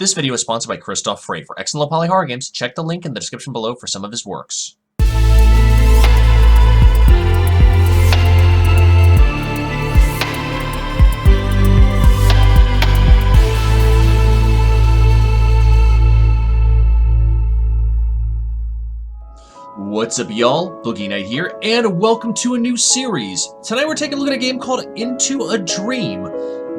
This video is sponsored by Christoph Frey. For excellent low-poly horror games, check the link in the description below for some of his works. What's up, y'all? Boogie Knight here, and welcome to a new series. Tonight we're taking a look at a game called Into a Dream.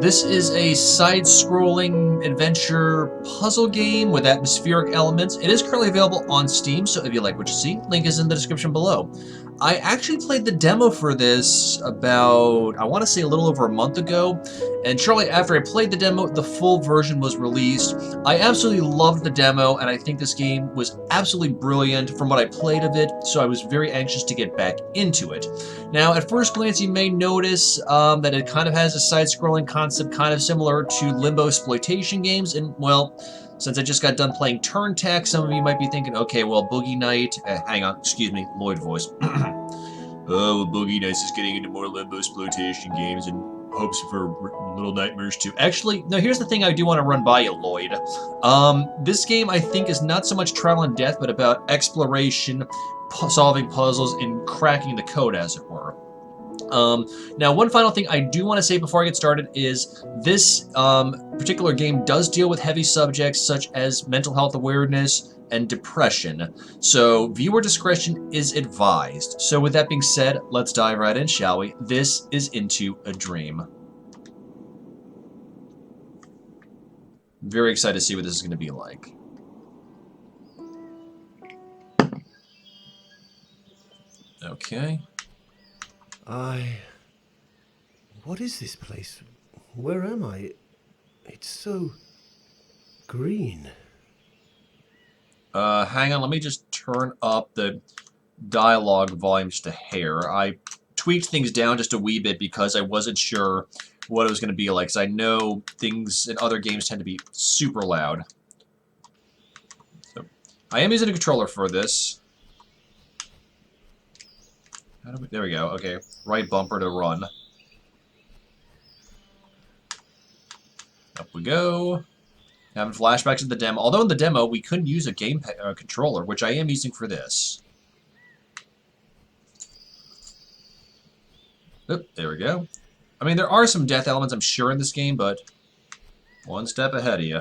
This is a side-scrolling adventure puzzle game with atmospheric elements. It is currently available on Steam, so if you like what you see, link is in the description below. I actually played the demo for this about, I want to say a little over a month ago, and shortly after I played the demo, the full version was released. I absolutely loved the demo, and I think this game was absolutely brilliant from what I played of it, so I was very anxious to get back into it. Now, at first glance, you may notice that it kind of has a side-scrolling concept kind of similar to Limbo exploitation games, and, well, since I just got done playing Turn Tech, some of you might be thinking, okay, well, Boogie Knight, hang on, excuse me, Lloyd voice. Oh, well, Boogie Knight's just getting into more Limbo exploitation games and hopes for Little Nightmares too. Actually, no, here's the thing I do want to run by you, Lloyd. This game, I think, is not so much trial and death, but about exploration, solving puzzles, and cracking the code, as it were. Now, one final thing I do want to say before I get started is this particular game does deal with heavy subjects such as mental health awareness and depression, so viewer discretion is advised. So with that being said, let's dive right in, shall we? This is Into a Dream. Very excited to see what this is going to be like. Okay. What is this place? Where am I? It's so green. Hang on, let me just turn up the dialogue volume just a hair. I tweaked things down just a wee bit because I wasn't sure what it was going to be like, because I know things in other games tend to be super loud. So, I am using a controller for this. There we go, okay. Right bumper to run. Up we go. Having flashbacks of the demo. Although in the demo, we couldn't use a game controller, which I am using for this. Oop, there we go. I mean, there are some death elements, I'm sure, in this game, but one step ahead of you.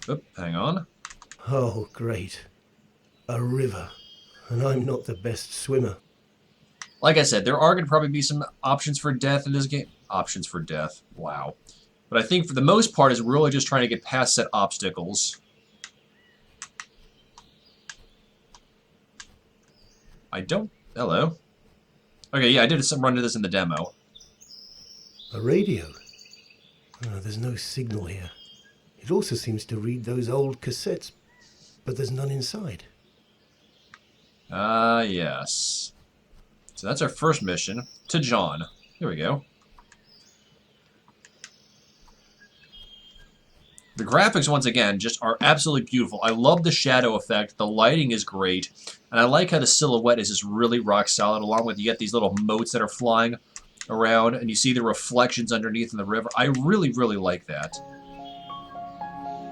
Oop, hang on. Oh, great. A river. And I'm not the best swimmer. Like I said, there are going to probably be some options for death in this game. Options for death. Wow. But I think for the most part, is really just trying to get past set obstacles. I don't... Hello. Okay, yeah, I did some run to this in the demo. A radio? Oh, there's no signal here. It also seems to read those old cassettes, but there's none inside. Yes. So that's our first mission. To John. Here we go. The graphics, once again, just are absolutely beautiful. I love the shadow effect. The lighting is great. And I like how the silhouette is just really rock solid, along with you get these little motes that are flying around, and you see the reflections underneath in the river. I really, really like that.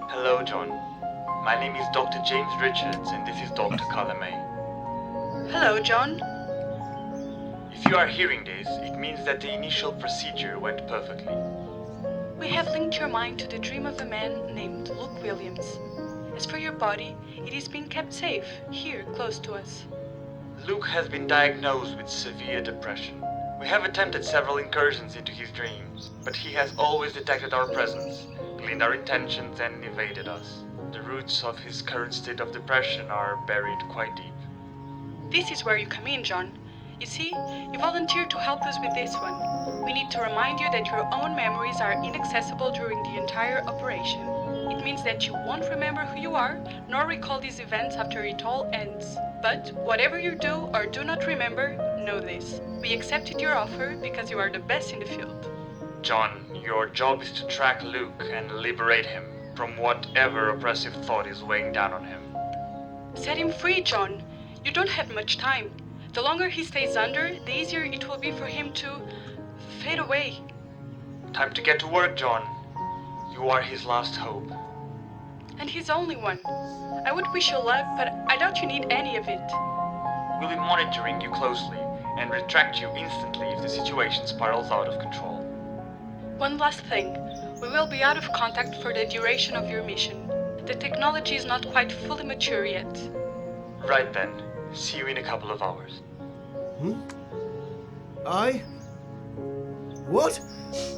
Hello, John. My name is Dr. James Richards, and this is Dr. Carla May. Hello, John. If you are hearing this, it means that the initial procedure went perfectly. We have linked your mind to the dream of a man named Luke Williams. As for your body, it is being kept safe, here, close to us. Luke has been diagnosed with severe depression. We have attempted several incursions into his dreams, but he has always detected our presence, gleaned our intentions, and evaded us. The roots of his current state of depression are buried quite deep. This is where you come in, John. You see, you volunteered to help us with this one. We need to remind you that your own memories are inaccessible during the entire operation. It means that you won't remember who you are, nor recall these events after it all ends. But whatever you do or do not remember, know this. We accepted your offer because you are the best in the field. John, your job is to track Luke and liberate him from whatever oppressive thought is weighing down on him. Set him free, John. You don't have much time. The longer he stays under, the easier it will be for him to fade away. Time to get to work, John. You are his last hope. And he's only one. I would wish you luck, but I doubt you need any of it. We'll be monitoring you closely and retract you instantly if the situation spirals out of control. One last thing. We will be out of contact for the duration of your mission. The technology is not quite fully mature yet. Right then. See you in a couple of hours. What?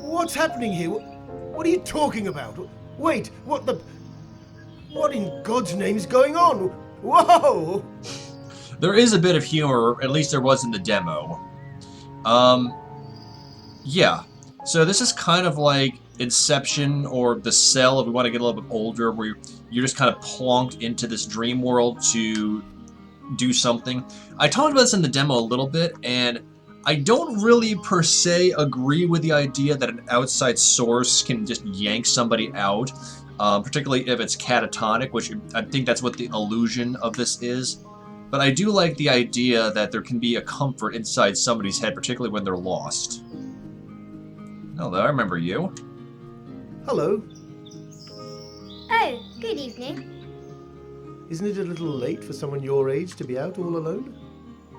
What's happening here? What are you talking about? Wait, what in God's name is going on? Whoa! There is a bit of humor, at least there was in the demo. Yeah. So this is kind of like Inception or The Cell, if we want to get a little bit older, where you're just kind of plonked into this dream world to do something. I talked about this in the demo a little bit, and I don't really per se agree with the idea that an outside source can just yank somebody out, particularly if it's catatonic, which I think that's what the illusion of this is. But I do like the idea that there can be a comfort inside somebody's head, particularly when they're lost. Hello, I remember you. Hello. Oh, good evening. Isn't it a little late for someone your age to be out all alone?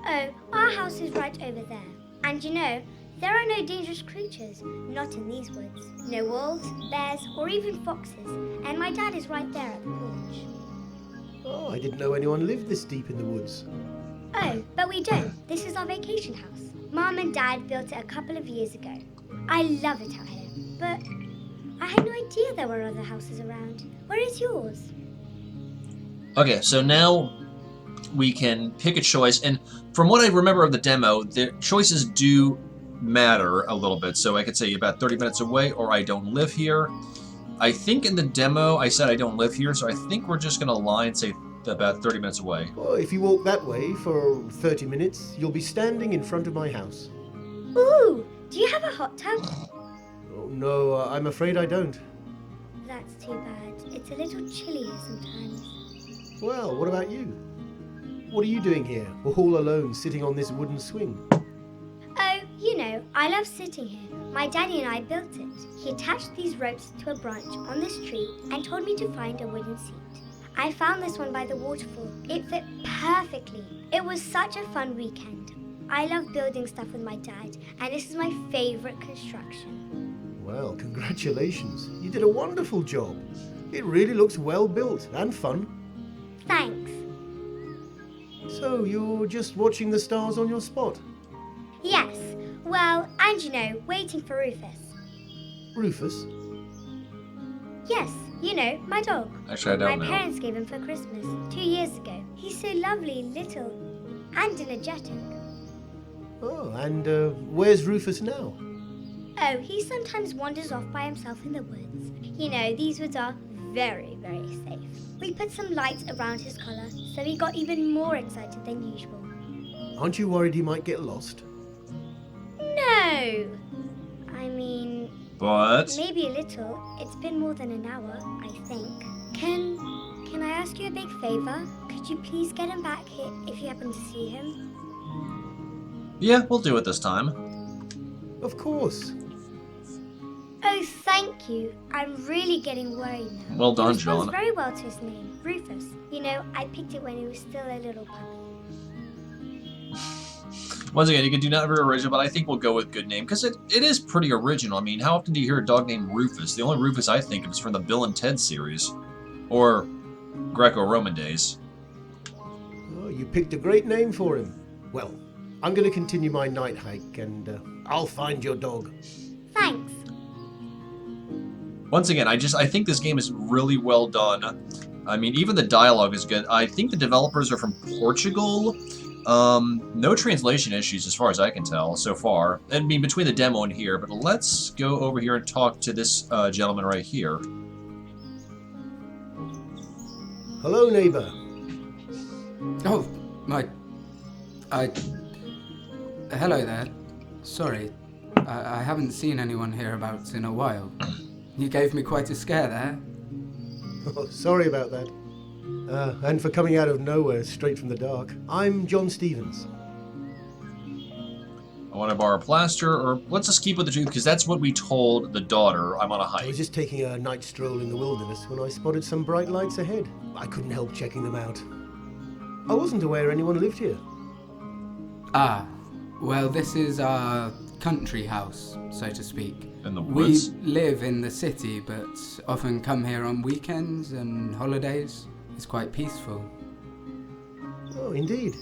Oh, our house is right over there. And you know, there are no dangerous creatures, not in these woods. No wolves, bears, or even foxes. And my dad is right there at the porch. Oh, I didn't know anyone lived this deep in the woods. Oh, but we don't. This is our vacation house. Mom and Dad built it a couple of years ago. I love it out here, but I had no idea there were other houses around. Where is yours? Okay, so now we can pick a choice, and from what I remember of the demo, the choices do matter a little bit. So I could say about 30 minutes away, or I don't live here. I think in the demo I said I don't live here, so I think we're just going to lie and say about 30 minutes away. Well, if you walk that way for 30 minutes, you'll be standing in front of my house. Ooh, do you have a hot tub? Oh, no, I'm afraid I don't. That's too bad. It's a little chilly here sometimes. Well, what about you? What are you doing here, all alone, sitting on this wooden swing? Oh, you know, I love sitting here. My daddy and I built it. He attached these ropes to a branch on this tree and told me to find a wooden seat. I found this one by the waterfall. It fit perfectly. It was such a fun weekend. I love building stuff with my dad, and this is my favorite construction. Well, congratulations. You did a wonderful job. It really looks well built and fun. Thanks. So, you're just watching the stars on your spot? Yes. Well, and you know, waiting for Rufus. Rufus? Yes, you know, my dog. Actually, I don't My know. parents gave him for Christmas 2 years ago. He's so lovely, little, and energetic. Oh, and where's Rufus now? Oh, he sometimes wanders off by himself in the woods. You know, these woods are very, very safe. We put some lights around his collar, so he got even more excited than usual. Aren't you worried he might get lost? No! I mean, But maybe a little. It's been more than an hour, I think. Can I ask you a big favor? Could you please get him back here if you happen to see him? yeah, we'll do it this time. Of course. Oh, thank you. I'm really getting worried now. Well done, He responds John. very well to his name, Rufus. You know, I picked it when he was still a little puppy. Once again, you can do not very original, but I think we'll go with good name, because it is pretty original. I mean, how often do you hear a dog named Rufus? The only Rufus I think of is from the Bill and Ted series. Or Greco-Roman days. Oh, you picked a great name for him. Well, I'm going to continue my night hike, and I'll find your dog. Thanks. Once again, I think this game is really well done. I mean, even the dialogue is good. I think the developers are from Portugal. No translation issues as far as I can tell so far. I mean, between the demo and here, but let's go over here and talk to this gentleman right here. Hello, neighbor. Oh, hello there. Sorry, I haven't seen anyone hereabouts in a while. You gave me quite a scare there. Oh, sorry about that. And for coming out of nowhere straight from the dark. I'm John Stevens. I want to borrow a plaster, or let's just keep with the two, because that's what we told the daughter. I'm on a I was hike. just taking a night stroll in the wilderness when I spotted some bright lights ahead. I couldn't help checking them out. I wasn't aware anyone lived here. Ah, well, this is our country house, so to speak. In the woods? We live in the city, but often come here on weekends and holidays. It's quite peaceful. Oh, indeed.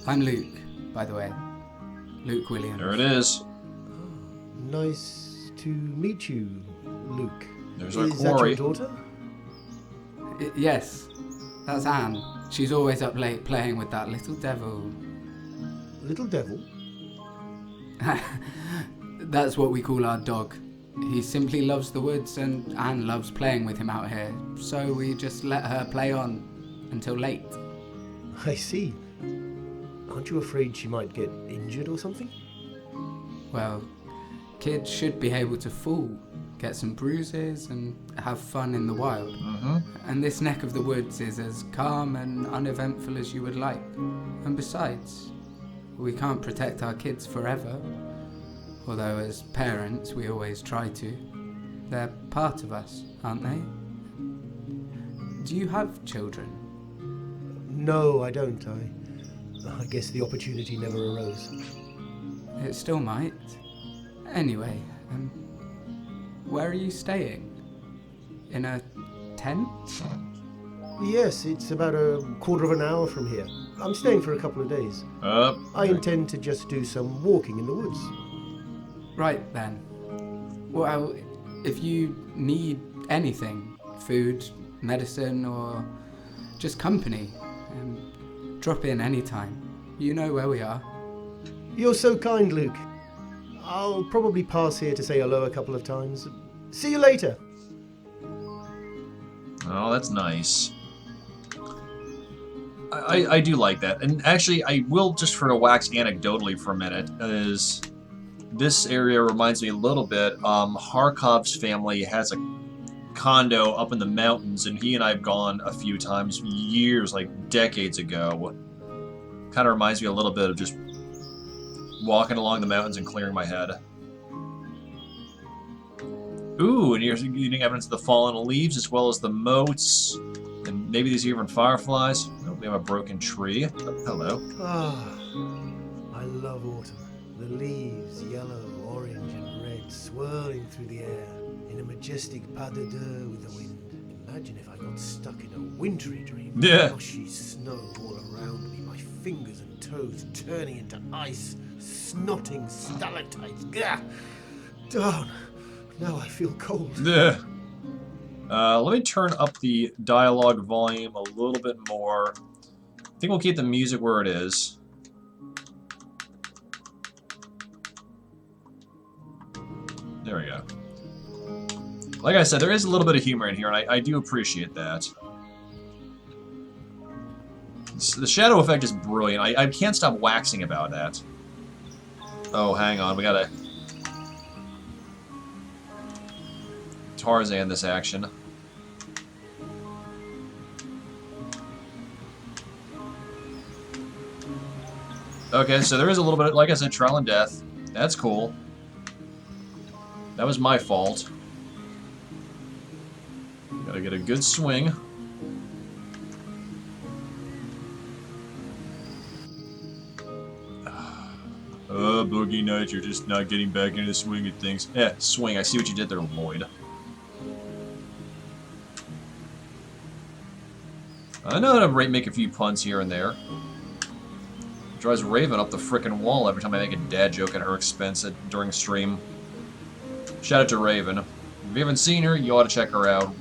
I'm Luke, by the way. Luke Williams. There it is. Nice to meet you, Luke. There's our Is that quarry. your daughter? Yes, that's Anne. She's always up late playing with that little devil. Little devil? That's what we call our dog. He simply loves the woods and Anne loves playing with him out here, so we just let her play on until late. I see. Aren't you afraid she might get injured or something? Well, kids should be able to fall, get some bruises and have fun in the wild. Mm-hmm. And this neck of the woods is as calm and uneventful as you would like. And besides, we can't protect our kids forever. Although as parents we always try to. They're part of us, aren't they? Do you have children? No, I don't. I guess the opportunity never arose. It still might. Anyway, where are you staying? In a tent? Yes, it's about a quarter of an hour from here. I'm staying for a couple of days. I intend to just do some walking in the woods. Right then. Well, if you need anything, food, medicine, or just company, drop in anytime. You know where we are. You're so kind, Luke. I'll probably pass here to say hello a couple of times. See you later. Oh, that's nice. I do like that. And actually, I will just for to wax anecdotally for a minute, is this area reminds me a little bit. Harkov's family has a condo up in the mountains, and he and I have gone a few times, years, like decades ago. Kind of reminds me a little bit of just walking along the mountains and clearing my head. Ooh, and you're getting evidence of the fallen leaves as well as the moats, and maybe these are even fireflies. Oh, we have a broken tree. Oh, hello. Ah, I love autumn. The leaves, yellow, orange, and red, swirling through the air in a majestic pas de deux with the wind. Imagine if I got stuck in a wintry dream. Yeah. Mushy snow all around me, my fingers and toes turning into ice, snotting stalactites. Gah! Down. Now I feel cold. Yeah. Let me turn up the dialogue volume a little bit more. I think we'll keep the music where it is. There we go. Like I said, there is a little bit of humor in here, and I do appreciate that. The shadow effect is brilliant. I can't stop waxing about that. Oh, hang on. We gotta Tarzan this action. Okay, so there is a little bit, like I said, trial and death. That's cool. That was my fault. Gotta get a good swing. Boogie Nights, you're just not getting back into the swing of things. Yeah, swing. I see what you did there, Lloyd. I know how to make a few puns here and there. Drives Raven up the frickin' wall every time I make a dad joke at her expense during stream. Shout out to Raven. If you haven't seen her, you ought to check her out.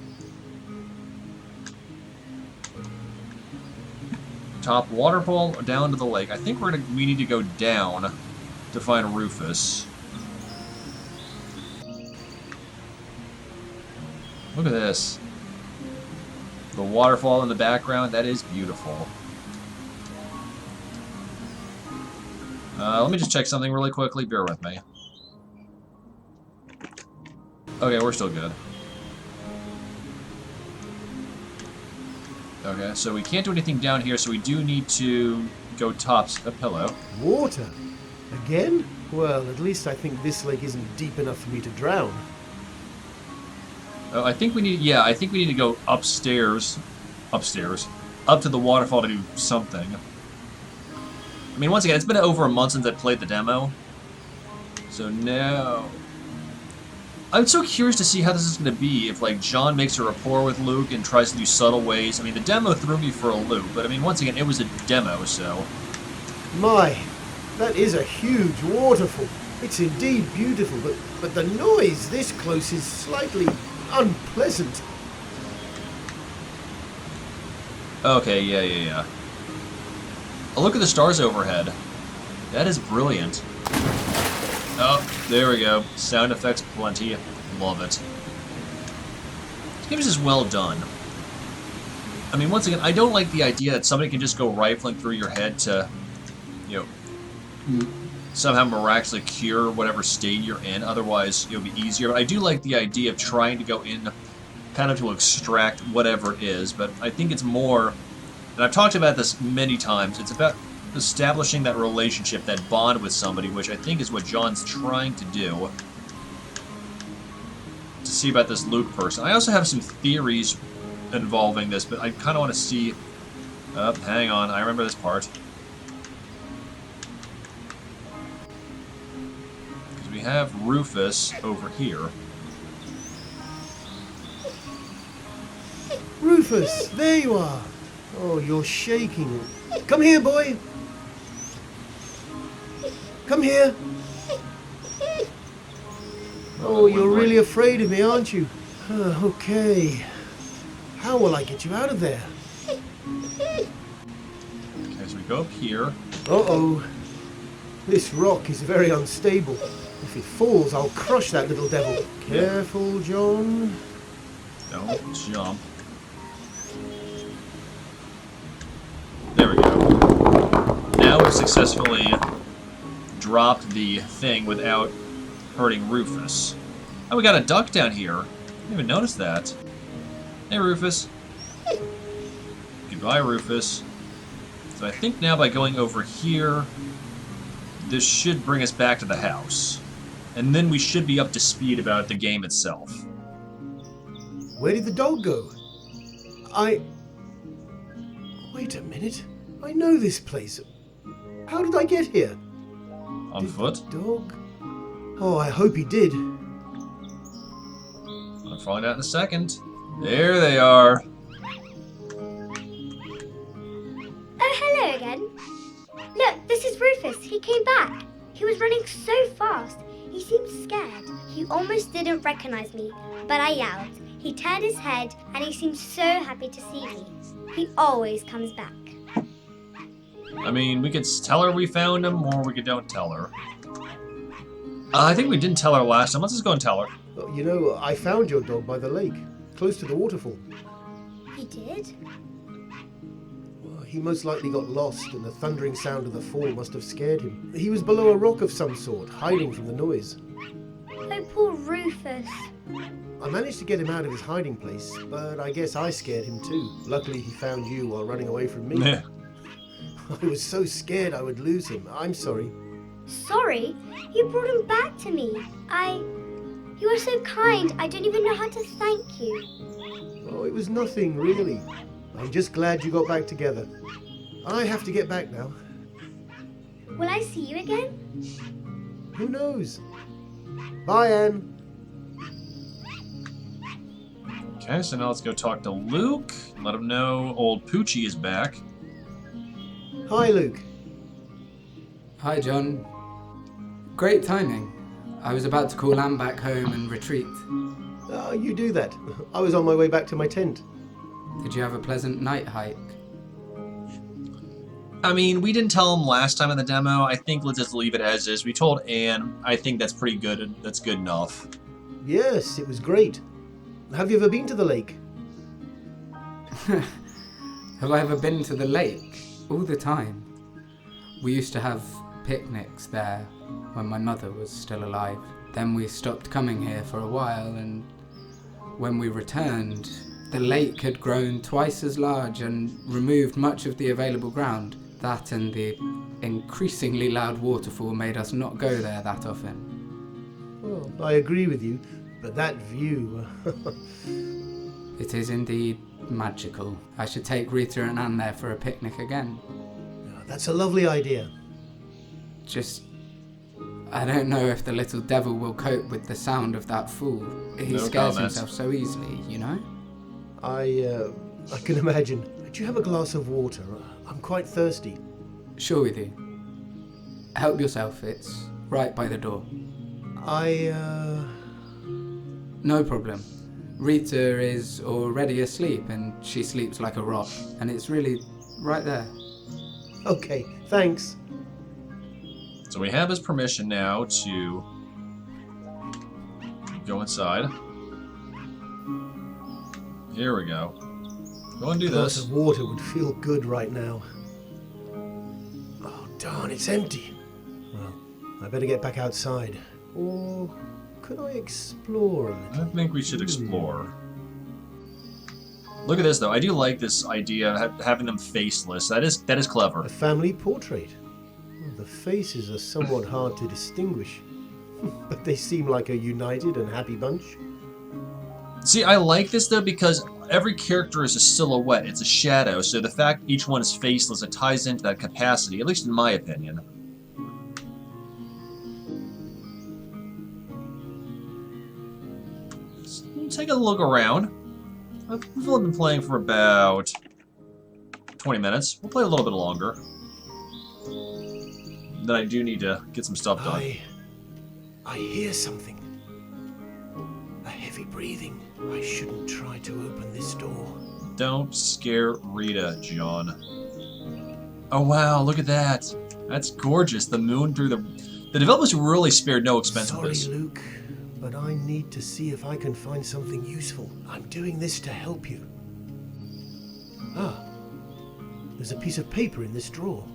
Top waterfall down to the lake. I think we need to go down to find Rufus. Look at this. The waterfall in the background, that is beautiful. Let me just check something really quickly. Bear with me. Okay, we're still good. Okay, so we can't do anything down here, so we do need to go tops. Hello. Water. Again? Well, at least I think this lake isn't deep enough for me to drown. I think we need to go upstairs, up to the waterfall to do something. I mean, once again, it's been over a month since I played the demo. So now... I'm so curious to see how this is going to be if, like, John makes a rapport with Luke and tries to do subtle ways. I mean, the demo threw me for a loop, but I mean, once again, it was a demo, so... My, that is a huge waterfall. It's indeed beautiful, but the noise this close is slightly unpleasant. Okay, yeah. Oh, look at the stars overhead. That is brilliant. Oh, there we go. Sound effects plenty. Love it. This game is just well done. I mean, once again, I don't like the idea that somebody can just go rifling through your head to, you know, somehow miraculously cure whatever state you're in. Otherwise, it'll be easier. But I do like the idea of trying to go in kind of to extract whatever it is. But I think it's more, and I've talked about this many times, it's about establishing that relationship, that bond with somebody, which I think is what John's trying to do. To see about this Luke person. I also have some theories involving this, but I kind of want to see... hang on, I remember this part. Because we have Rufus over here. Rufus, there you are. Oh, you're shaking. Come here, boy. Come here. Oh, you're really afraid of me, aren't you? Okay. How will I get you out of there? Okay, so we go up here. Uh-oh. This rock is very unstable. If it falls, I'll crush that little devil. Careful, John. Don't jump. There we go. Now we've successfully dropped the thing without hurting Rufus. Oh, we got a duck down here. I didn't even notice that. Hey, Rufus. Goodbye, Rufus. So I think now by going over here, this should bring us back to the house. And then we should be up to speed about the game itself. Where did the dog go? Wait a minute. I know this place. How did I get here? On foot? The dog? Oh, I hope he did. I'll find out in a second. There they are. Oh, hello again. Look, this is Rufus. He came back. He was running so fast. He seemed scared. He almost didn't recognize me, but I yelled. He turned his head and he seemed so happy to see me. He always comes back. I mean, we could tell her we found him, or we could don't tell her. I think we didn't tell her last time. Let's just go and tell her. You know, I found your dog by the lake, close to the waterfall. You did? Well, he most likely got lost, and the thundering sound of the fall must have scared him. He was below a rock of some sort, hiding from the noise. Oh, poor Rufus. I managed to get him out of his hiding place, but I guess I scared him too. Luckily, he found you while running away from me. Yeah. I was so scared I would lose him. I'm sorry. Sorry? You brought him back to me. You are so kind. I don't even know how to thank you. Oh, it was nothing, really. I'm just glad you got back together. I have to get back now. Will I see you again? Who knows? Bye, Anne. Okay, so now let's go talk to Luke. Let him know old Poochie is back. Hi, Luke. Hi, John. Great timing. I was about to call Anne back home and retreat. You do that. I was on my way back to my tent. Did you have a pleasant night hike? I mean, we didn't tell him last time in the demo. I think let's just leave it as is. We told Anne. I think that's pretty good. That's good enough. Yes, it was great. Have you ever been to the lake? Have I ever been to the lake? All the time. We used to have picnics there when my mother was still alive. Then we stopped coming here for a while, and when we returned, the lake had grown twice as large and removed much of the available ground. That and the increasingly loud waterfall made us not go there that often. Well, I agree with you, but that view... It is indeed magical. I should take Rita and Anne there for a picnic again. That's a lovely idea. Just... I don't know if the little devil will cope with the sound of that fall. He No scares comments. himself so easily, you know? I can imagine. Do you have a glass of water? I'm quite thirsty. Sure with you. Help yourself, it's right by the door. No problem. Rita is already asleep and she sleeps like a rock, and it's really right there. Okay, thanks. So we have his permission now to go inside. Here we go. Go and do A glass this. of water would feel good right now. Oh, darn, it's empty. Well, I better get back outside. Or could I explore a I little? think we should explore. Look at this, though. I do like this idea of having them faceless. That is clever. A family portrait. Well, the faces are somewhat hard to distinguish, but they seem like a united and happy bunch. See, I like this, though, because every character is a silhouette. It's a shadow, so the fact each one is faceless, it ties into that capacity, at least in my opinion. Let's take a look around. We've only been playing for about 20 minutes. We'll play a little bit longer. Then I do need to get some stuff done. I hear something. A heavy breathing. I shouldn't try to open this door. Don't scare Rita, John. Oh wow, look at that. That's gorgeous. The moon through the developers really spared no expense with Sorry, this. Luke, but I need to see if I can find something useful. I'm doing this to help you. Ah, there's a piece of paper in this drawer.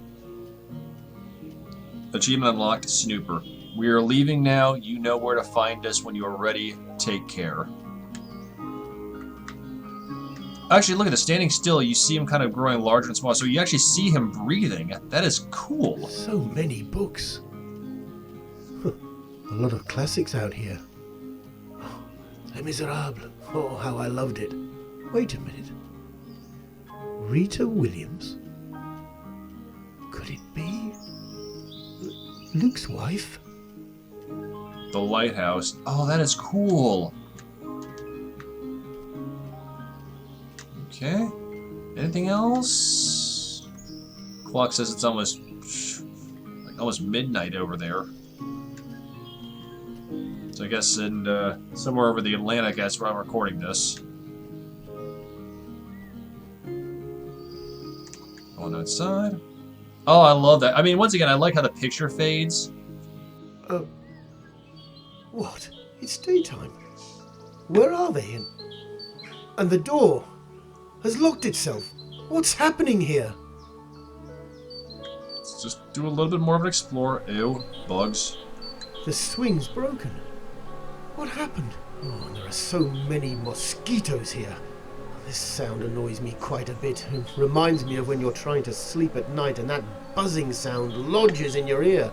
Achievement unlocked, Snooper. We are leaving now. You know where to find us when you are ready. Take care. Actually, look at this. Standing still, you see him kind of growing larger and smaller. So you actually see him breathing. That is cool. So many books. A lot of classics out here. Oh, Les Miserables. Oh, how I loved it. Wait a minute. Rita Williams? Could it be Luke's wife? The lighthouse. Oh, that is cool. Okay. Anything else? Clock says it's almost midnight over there. So I guess in somewhere over the Atlantic, that's where I'm recording this. Going outside. Oh, I love that. I mean, once again, I like how the picture fades. What? It's daytime. Where are they? And the door has locked itself. What's happening here? Let's just do a little bit more of an explore. Ew, bugs. The swing's broken. What happened? Oh, and there are so many mosquitoes here. This sound annoys me quite a bit. It reminds me of when you're trying to sleep at night and that buzzing sound lodges in your ear.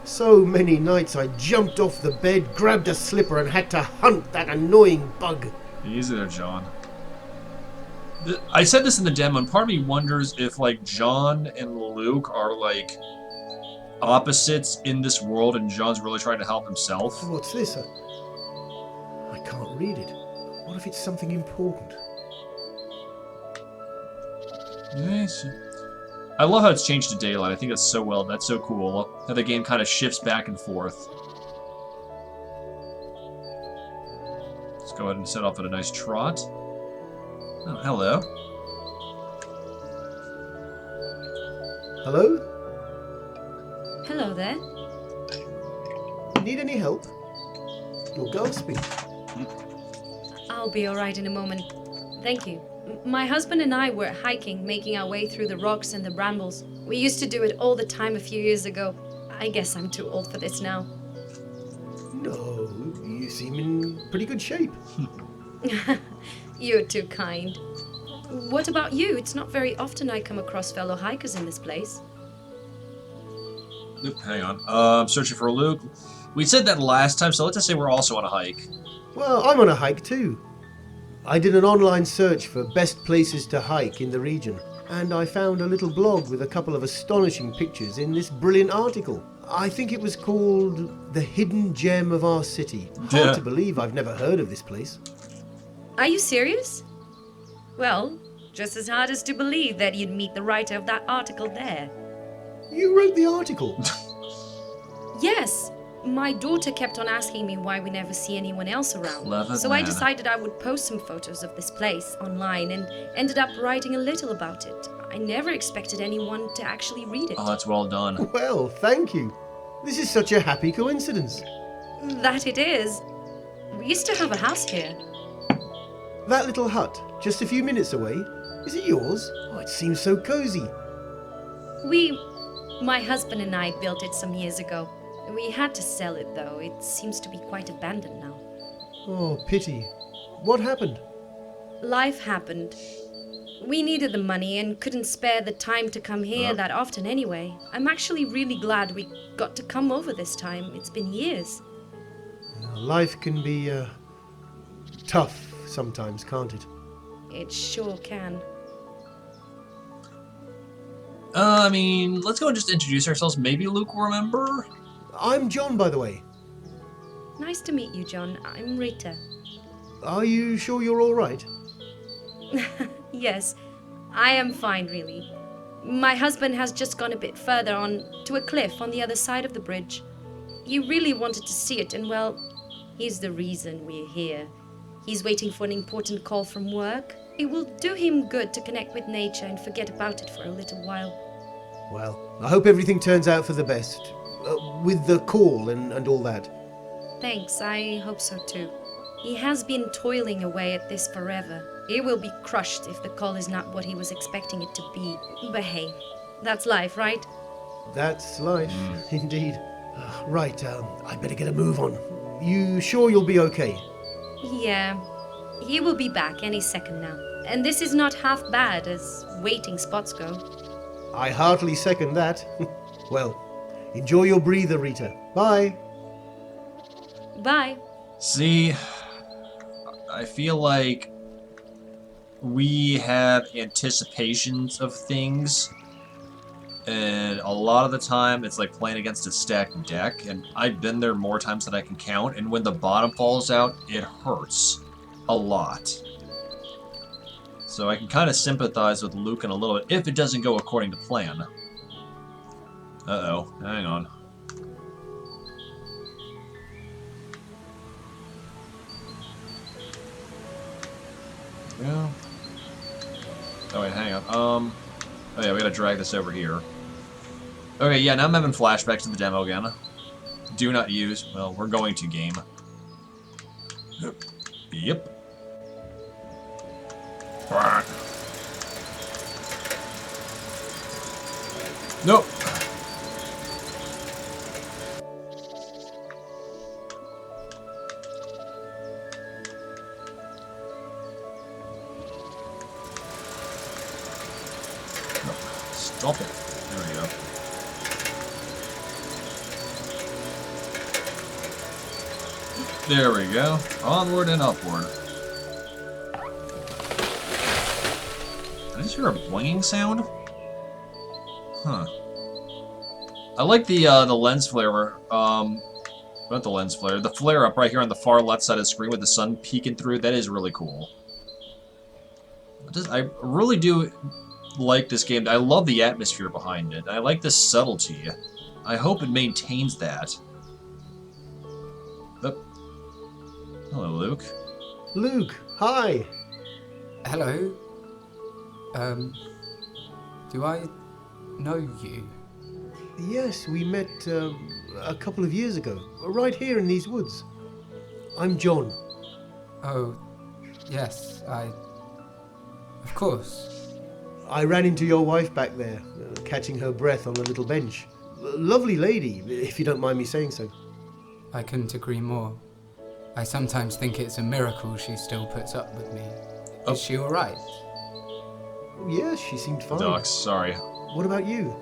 So many nights I jumped off the bed, grabbed a slipper and had to hunt that annoying bug. Easy there, John. I said this in the demo, and part of me wonders if, like, John and Luke are, like, opposites in this world, and John's really trying to help himself. What's this? I can't read it. What if it's something important? Yes. I love how it's changed to daylight. I think that's so well. That's so cool. How the game kind of shifts back and forth. Let's go ahead and set off at a nice trot. Oh, hello. Hello? Hello there. Need any help? You're gasping. I'll be alright in a moment. Thank you. My husband and I were hiking, making our way through the rocks and the brambles. We used to do it all the time a few years ago. I guess I'm too old for this now. No, you seem in pretty good shape. You're too kind. What about you? It's not very often I come across fellow hikers in this place. Oop, hang on. I'm searching for Luke. We said that last time, so let's just say we're also on a hike. Well, I'm on a hike too. I did an online search for best places to hike in the region, and I found a little blog with a couple of astonishing pictures in this brilliant article. I think it was called The Hidden Gem of Our City. Hard to believe I've never heard of this place. Are you serious? Well, just as hard as to believe that you'd meet the writer of that article there. You wrote the article? Yes. My daughter kept on asking me why we never see anyone else around. Clever So I man. decided I would post some photos of this place online and ended up writing a little about it. I never expected anyone to actually read it. Oh, that's well done. Well, thank you. This is such a happy coincidence. That it is. We used to have a house here. That little hut, just a few minutes away, is it yours? Oh, it seems so cozy. My husband and I built it some years ago. We had to sell it though. It seems to be quite abandoned now. Oh, pity. What happened? Life happened. We needed the money and couldn't spare the time to come here that often anyway. I'm actually really glad we got to come over this time. It's been years. Life can be tough sometimes, can't it? It sure can. I mean, let's go and just introduce ourselves. Maybe Luke will remember? I'm John, by the way. Nice to meet you, John. I'm Rita. Are you sure you're all right? Yes, I am fine, really. My husband has just gone a bit further on to a cliff on the other side of the bridge. He really wanted to see it, and well, he's the reason we're here. He's waiting for an important call from work. It will do him good to connect with nature and forget about it for a little while. Well, I hope everything turns out for the best. With the call and all that. Thanks, I hope so too. He has been toiling away at this forever. He will be crushed if the call is not what he was expecting it to be. But hey, that's life, right? That's life, indeed. Right, I better get a move on. You sure you'll be okay? Yeah, he will be back any second now. And this is not half bad as waiting spots go. I heartily second that. Well, enjoy your breather, Rita. Bye. Bye. See, I feel like we have anticipations of things, and a lot of the time it's like playing against a stacked deck, and I've been there more times than I can count, and when the bottom falls out, it hurts a lot. So I can kind of sympathize with Luke in a little bit if it doesn't go according to plan. Uh-oh, hang on. Yeah. Oh wait, hang on. Oh yeah, we gotta drag this over here. Okay, yeah, now I'm having flashbacks to the demo again. Do not use. Well, we're going to game. Yep. Nope. Stop it. There we go. There we go. Onward and upward. Did I just hear a boinging sound? Huh. I like the lens flare. Not the lens flare. The flare up right here on the far left side of the screen with the sun peeking through. That is really cool. I really do like this game. I love the atmosphere behind it. I like the subtlety. I hope it maintains that. Oh. Hello, Luke. Luke, hi. Hello. Do I know you? Yes, we met a couple of years ago, right here in these woods. I'm John. Oh, yes, of course. I ran into your wife back there, catching her breath on a little bench. Lovely lady, if you don't mind me saying so. I couldn't agree more. I sometimes think it's a miracle she still puts up with me. Oh. Is she alright? Yes, she seemed fine. Docs, sorry. What about you?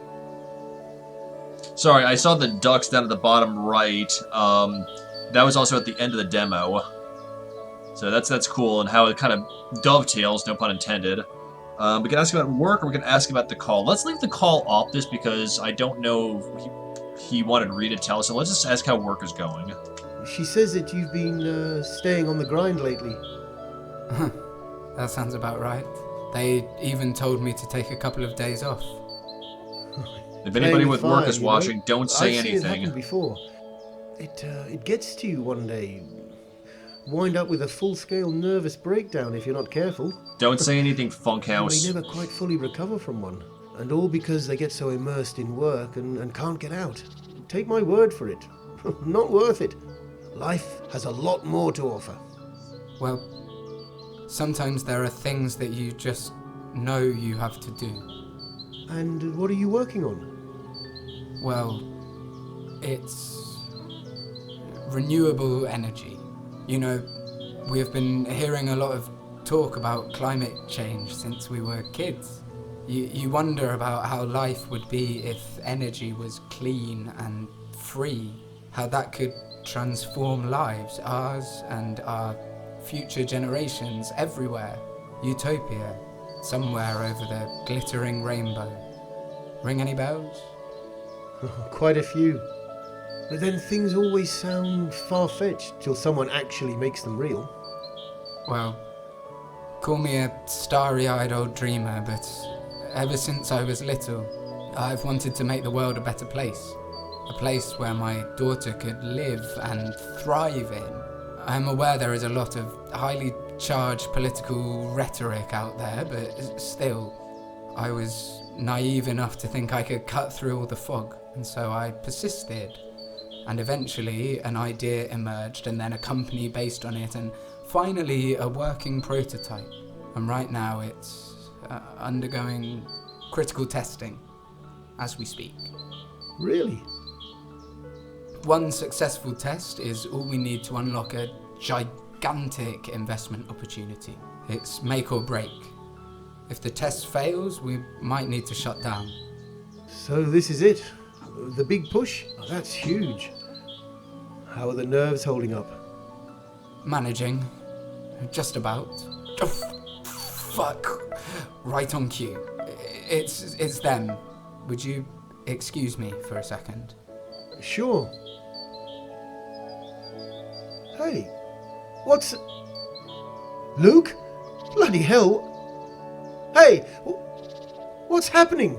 Sorry, I saw the ducks down at the bottom right. That was also at the end of the demo. So that's cool, and how it kind of dovetails, no pun intended. We can ask about work, or we can ask about the call. Let's leave the call off this because I don't know if he wanted Rita to tell us, so let's just ask how work is going. She says that you've been staying on the grind lately. That sounds about right. They even told me to take a couple of days off. If anybody with work fire, is watching, don't say I've seen it happen anything. before. It gets to you one day. Wind up with a full-scale nervous breakdown if you're not careful. Don't say anything, They Funkhouse. never quite fully recover from one. And all because they get so immersed in work and can't get out. Take my word for it. Not worth it. Life has a lot more to offer. Well, sometimes there are things that you just know you have to do. And what are you working on? Well, it's renewable energy. You know, we have been hearing a lot of talk about climate change since we were kids. You wonder about how life would be if energy was clean and free, how that could transform lives, ours and our future generations everywhere. Utopia, somewhere over the glittering rainbow. Ring any bells? Quite a few. But then things always sound far-fetched till someone actually makes them real. Well, call me a starry-eyed old dreamer, but ever since I was little, I've wanted to make the world a better place. A place where my daughter could live and thrive in. I'm aware there is a lot of highly charged political rhetoric out there, but still, I was naive enough to think I could cut through all the fog, and so I persisted. And eventually an idea emerged, and then a company based on it, and finally a working prototype. And right now it's undergoing critical testing as we speak. Really? One successful test is all we need to unlock a gigantic investment opportunity. It's make or break. If the test fails, we might need to shut down. So this is it? The big push? That's huge. How are the nerves holding up? Managing. Just about. Oh, fuck. Right on cue. It's them. Would you excuse me for a second? Sure. Hey, what's... Luke? Bloody hell. Hey, what's happening?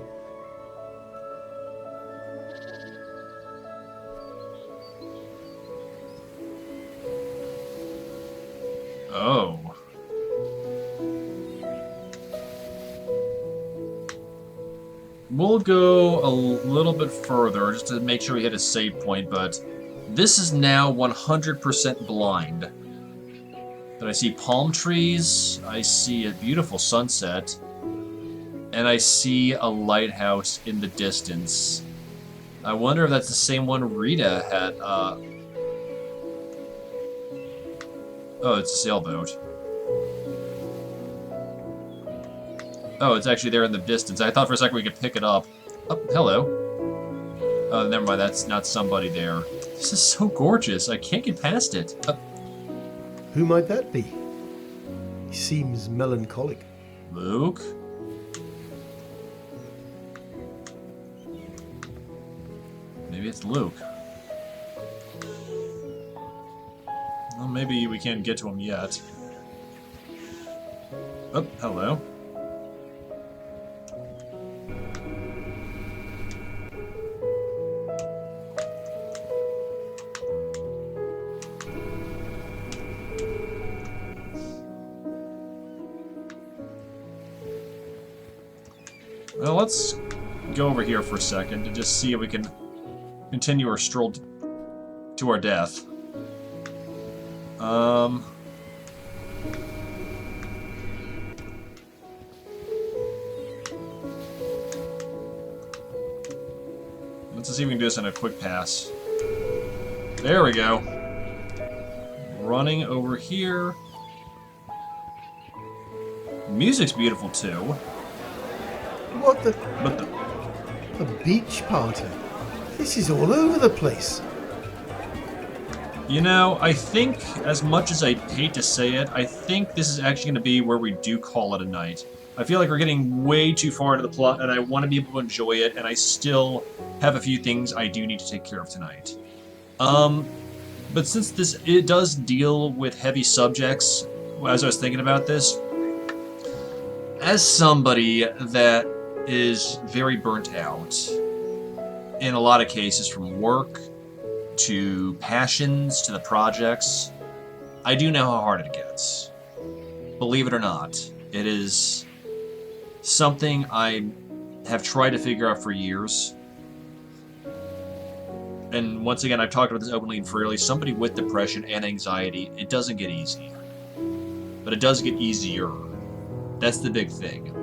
Oh. We'll go a little bit further just to make sure we hit a save point, but this is now 100% blind. Then I see palm trees, I see a beautiful sunset, and I see a lighthouse in the distance. I wonder if that's the same one Rita had, Oh, it's a sailboat. Oh, it's actually there in the distance. I thought for a second we could pick it up. Oh, hello. Oh, never mind. That's not somebody there. This is so gorgeous. I can't get past it. Who might that be? He seems melancholic. Luke? Maybe it's Luke. Well, maybe we can't get to him yet. Oh, hello. Well, let's go over here for a second and just see if we can continue our stroll to our death. Let's see if we can do this in a quick pass. There we go. Running over here. Music's beautiful too. What the... But A beach party? This is all over the place. You know, I think, as much as I hate to say it, I think this is actually going to be where we do call it a night. I feel like we're getting way too far into the plot, and I want to be able to enjoy it, and I still have a few things I do need to take care of tonight. But since it does deal with heavy subjects, as I was thinking about this, as somebody that is very burnt out, in a lot of cases from work, to passions, to the projects, I do know how hard it gets. Believe it or not, it is something I have tried to figure out for years. And once again, I've talked about this openly and freely. Somebody with depression and anxiety, it doesn't get easy. But it does get easier. That's the big thing.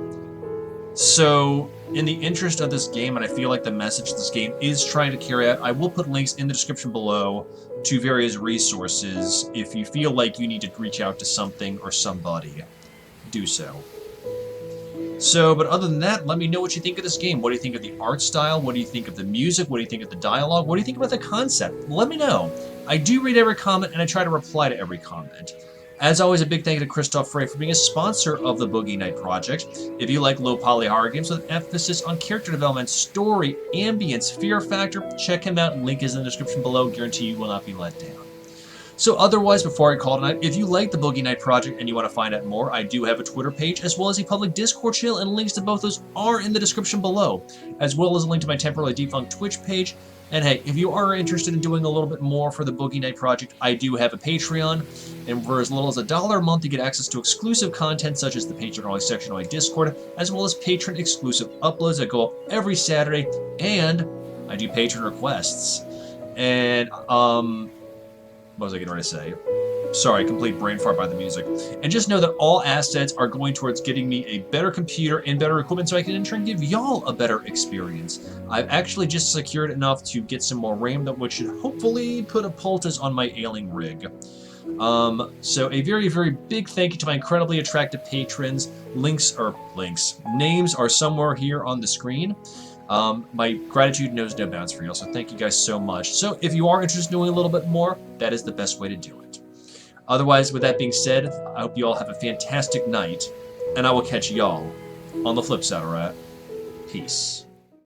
So, in the interest of this game, and I feel like the message this game is trying to carry out, I will put links in the description below to various resources. If you feel like you need to reach out to something or somebody, do so. So, but other than that, let me know what you think of this game. What do you think of the art style? What do you think of the music? What do you think of the dialogue? What do you think about the concept? Let me know. I do read every comment, and I try to reply to every comment. As always, a big thank you to Christoph Frey for being a sponsor of the Boogie Night Project. If you like low-poly horror games with an emphasis on character development, story, ambience, fear factor, check him out. Link is in the description below. Guarantee you will not be let down. So otherwise, before I call it a night, if you like the Boogie Night Project and you want to find out more, I do have a Twitter page as well as a public Discord channel, and links to both those are in the description below, as well as a link to my temporarily defunct Twitch page. And hey, if you are interested in doing a little bit more for the Boogie Night Project, I do have a Patreon, and for as little as $1 a month, you get access to exclusive content such as the patron-only section on my Discord, as well as patron-exclusive uploads that go up every Saturday, and I do patron requests. And, what was I getting ready to say? Sorry, complete brain fart by the music. And just know that all assets are going towards getting me a better computer and better equipment so I can in turn give y'all a better experience. I've actually just secured enough to get some more RAM, which should hopefully put a poultice on my ailing rig. So a very, very big thank you to my incredibly attractive patrons. Names are somewhere here on the screen. My gratitude knows no bounds for you, so thank you guys so much. So if you are interested in doing a little bit more, that is the best way to do it. Otherwise, with that being said, I hope you all have a fantastic night, and I will catch y'all on the flip side, alright? Peace.